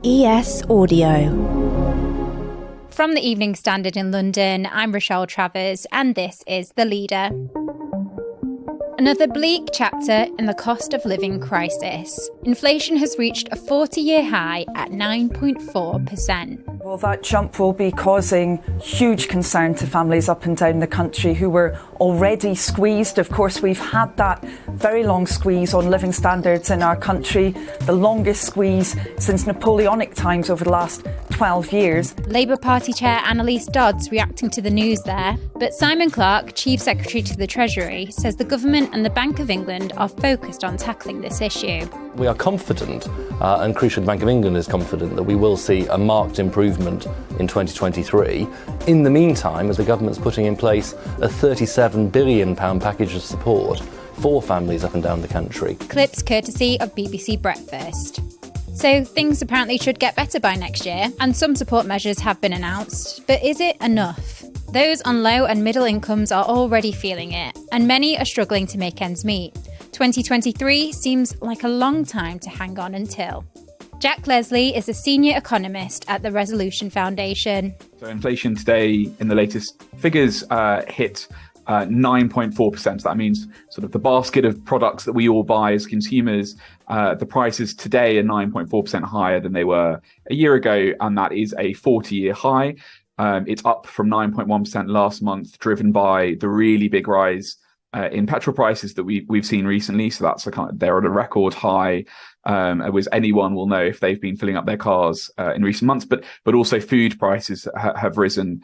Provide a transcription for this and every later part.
ES Audio. From the Evening Standard in London, I'm Rochelle Travers, and this is The Leader. Another bleak chapter in the cost of living crisis. Inflation has reached a 40-year high at 9.4%. Well, that jump will be causing huge concern to families up and down the country who were already squeezed. Of course, we've had that very long squeeze on living standards in our country, the longest squeeze since Napoleonic times over the last 12 years. Labour Party Chair Annalise Dodds reacting to the news there. But Simon Clarke, Chief Secretary to the Treasury, says the government and the Bank of England are focused on tackling this issue. We are confident, and crucially the Bank of England is confident, that we will see a marked improvement in 2023. In the meantime, as the government's putting in place a £37 billion package of support for families up and down the country. Clips courtesy of BBC Breakfast. So things apparently should get better by next year, and some support measures have been announced. But is it enough? Those on low and middle incomes are already feeling it, and many are struggling to make ends meet. 2023 seems like a long time to hang on until. Jack Leslie is a senior economist at the Resolution Foundation. So inflation today in the latest figures hit 9.4%. That means sort of the basket of products that we all buy as consumers, the prices today are 9.4% higher than they were a year ago, and that is a 40-year high. It's up from 9.1% last month, driven by the really big rise in petrol prices that we've seen recently. So that's they're at a record high, as anyone will know if they've been filling up their cars in recent months. But also food prices have risen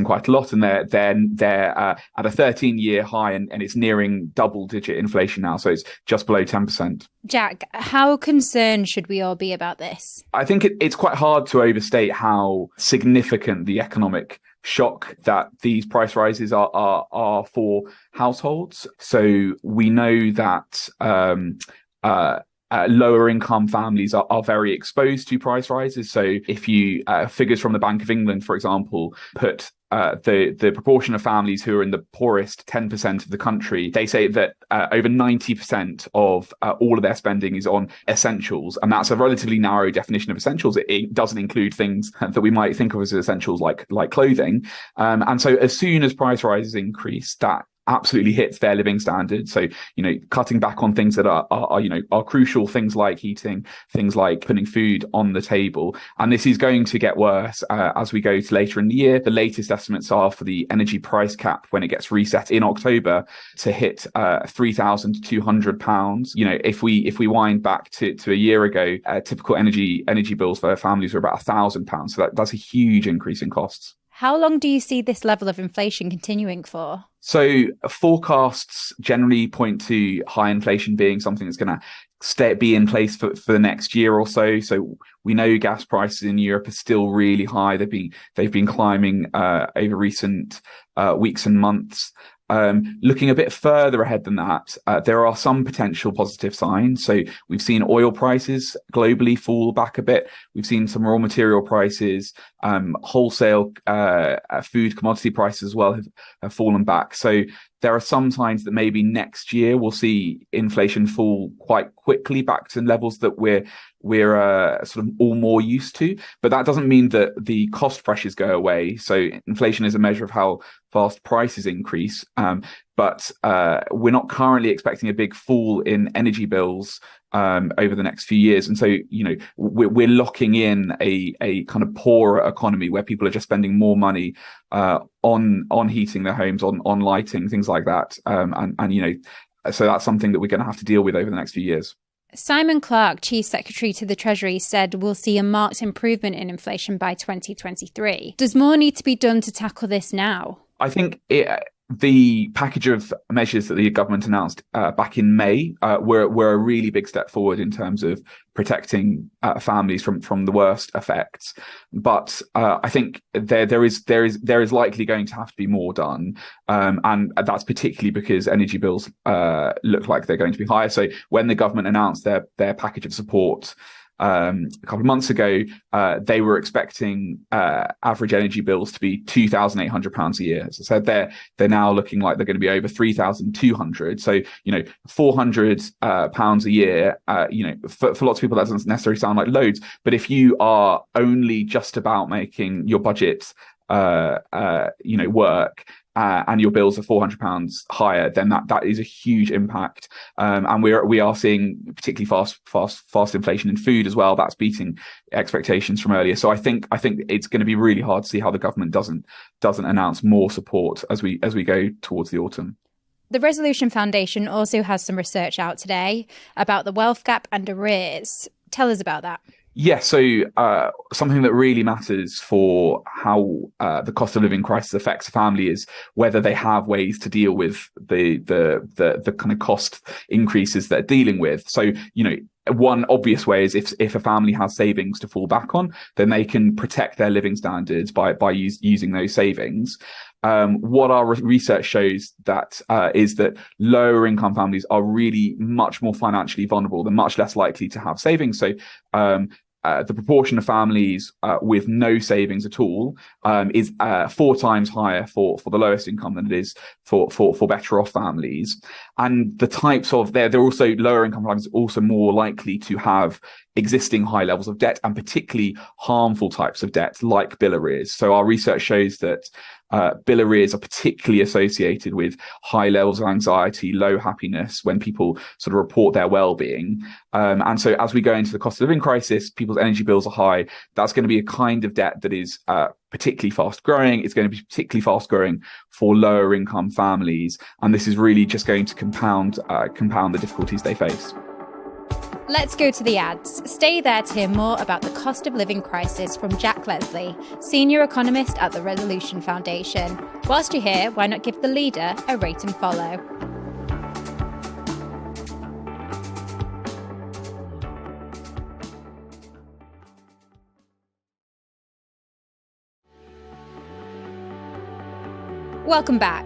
quite a lot, and they're at a 13-year high, and it's nearing double-digit inflation now. So it's just below 10%. Jack, how concerned should we all be about this? I think it's quite hard to overstate how significant the economic shock that these price rises are for households. So we know that lower income families are very exposed to price rises. So if you figures from the Bank of England, for example, put the proportion of families who are in the poorest 10% of the country, they say that over 90% of all of their spending is on essentials. And that's a relatively narrow definition of essentials. It doesn't include things that we might think of as essentials like clothing. And so as soon as price rises increase, that absolutely hits their living standards. So, cutting back on things that are crucial, things like heating, things like putting food on the table. And this is going to get worse as we go to later in the year. The latest estimates are for the energy price cap when it gets reset in October to hit £3,200. If we wind back to a year ago, typical energy bills for families were about £1,000. So that's a huge increase in costs. How long do you see this level of inflation continuing for? So forecasts generally point to high inflation being something that's going to be in place for the next year or so. So we know gas prices in Europe are still really high. They've been climbing over recent weeks and months. Looking a bit further ahead than that, there are some potential positive signs. So we've seen oil prices globally fall back a bit. We've seen some raw material prices, wholesale food commodity prices as well have fallen back. So there are some signs that maybe next year we'll see inflation fall quite quickly back to levels that we're sort of all more used to. But that doesn't mean that the cost pressures go away. So inflation is a measure of how fast prices increase. But we're not currently expecting a big fall in energy bills over the next few years. And so, we're locking in a kind of poorer economy where people are just spending more money on heating their homes, on lighting, things like that. So that's something that we're going to have to deal with over the next few years. Simon Clarke, Chief Secretary to the Treasury, said we'll see a marked improvement in inflation by 2023. Does more need to be done to tackle this now? I think the package of measures that the government announced back in May were a really big step forward in terms of protecting families from the worst effects. But I think there is likely going to have to be more done, and that's particularly because energy bills look like they're going to be higher. So when the government announced their package of support a couple of months ago, they were expecting average energy bills to be £2,800 a year. As I said, they're now looking like they're going to be over 3,200. So, £400 a year, for lots of people, that doesn't necessarily sound like loads. But if you are only just about making your budget, work, and your bills are £400 higher, then that is a huge impact. And we are seeing particularly fast inflation in food as well. That's beating expectations from earlier. So I think it's going to be really hard to see how the government doesn't announce more support as we go towards the autumn. The Resolution Foundation also has some research out today about the wealth gap and arrears. Tell us about that. Yes, so something that really matters for how the cost of living crisis affects a family is whether they have ways to deal with the kind of cost increases they're dealing with. So, one obvious way is if a family has savings to fall back on, then they can protect their living standards by using those savings. What our research shows is that lower income families are really much more financially vulnerable. They're much less likely to have savings. So the proportion of families with no savings at all is 4 times higher for the lowest income than it is for better off families. And the types of they're also lower income families are also more likely to have existing high levels of debt, and particularly harmful types of debt like bill arrears. So our research shows that bill arrears are particularly associated with high levels of anxiety, low happiness when people sort of report their well-being. And so as we go into the cost of living crisis, people's energy bills are high. That's going to be a kind of debt that is particularly fast growing. It's going to be particularly fast growing for lower income families. And this is really just going to compound the difficulties they face. Let's go to the ads. Stay there to hear more about the cost of living crisis from Jack Leslie, Senior Economist at the Resolution Foundation. Whilst you're here, why not give the leader a rate and follow? Welcome back.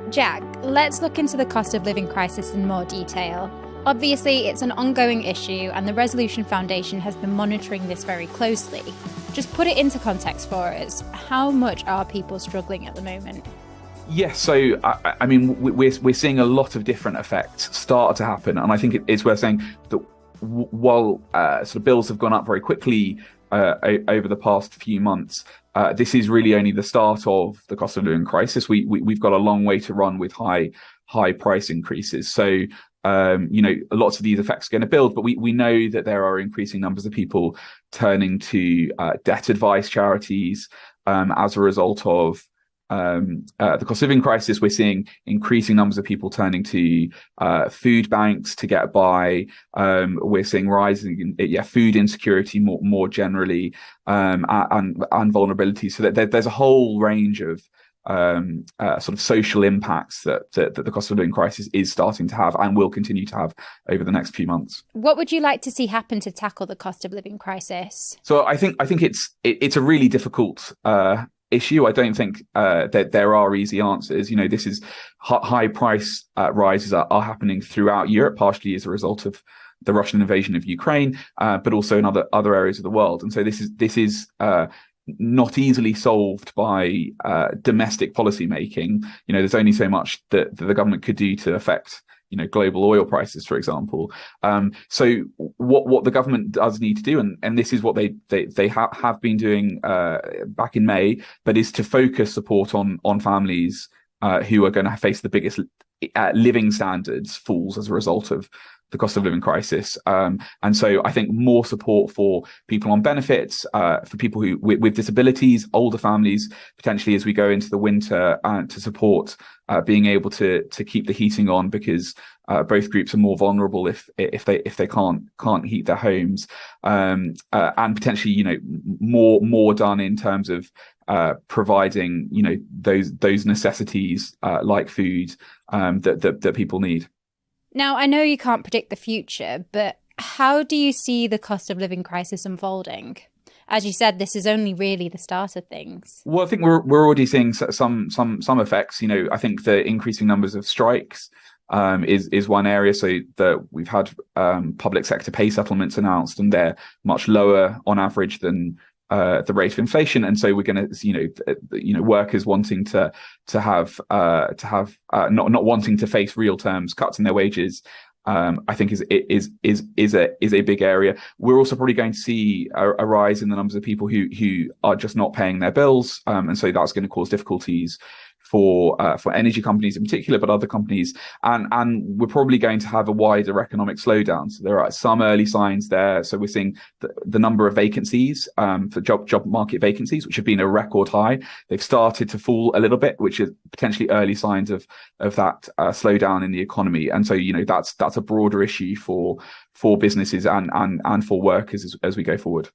Jack, let's look into the cost of living crisis in more detail. Obviously, it's an ongoing issue, and the Resolution Foundation has been monitoring this very closely. Just put it into context for us. How much are people struggling at the moment? Yes, so I mean, we're seeing a lot of different effects start to happen, and I think it's worth saying that while sort of bills have gone up very quickly over the past few months, this is really only the start of the cost of living crisis. We've got a long way to run with high price increases. So lots of these effects are going to build, but we know that there are increasing numbers of people turning to debt advice charities as a result of the cost of living crisis. We're seeing increasing numbers of people turning to food banks to get by. We're seeing rising food insecurity more generally, and vulnerability. So that there's a whole range of sort of social impacts that the cost of living crisis is starting to have and will continue to have over the next few months. What would you like to see happen to tackle the cost of living crisis? So I think it's a really difficult issue. I don't think that there are easy answers. This is high price rises are happening throughout Europe, partially as a result of the Russian invasion of Ukraine, but also in other areas of the world. And so this is not easily solved by domestic policy making. There's only so much that the government could do to affect global oil prices, for example. So what the government does need to do, and this is what they have been doing back in May, but is to focus support on families who are going to face the biggest living standards falls as a result of the cost of living crisis. And so I think more support for people on benefits, for people who with disabilities, older families, potentially as we go into the winter, to support being able to keep the heating on, because both groups are more vulnerable if they can't heat their homes, and potentially more done in terms of providing those necessities like food that people need. Now, I know you can't predict the future, but how do you see the cost of living crisis unfolding? As you said, this is only really the start of things. Well, I think we're already seeing some effects. I think the increasing numbers of strikes is one area. So that we've had public sector pay settlements announced, and they're much lower on average than the rate of inflation, and so we're going to, workers wanting to have not wanting to face real terms cuts in their wages. I think is a big area. We're also probably going to see a rise in the numbers of people who are just not paying their bills, and so that's going to cause difficulties for energy companies in particular, but other companies, and we're probably going to have a wider economic slowdown. So there are some early signs there. So we're seeing the number of vacancies, for job market vacancies, which have been a record high. They've started to fall a little bit, which is potentially early signs of that slowdown in the economy. And so that's a broader issue for businesses and for workers as we go forward.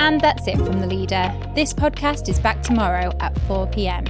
And that's it from The Leader. This podcast is back tomorrow at 4 p.m.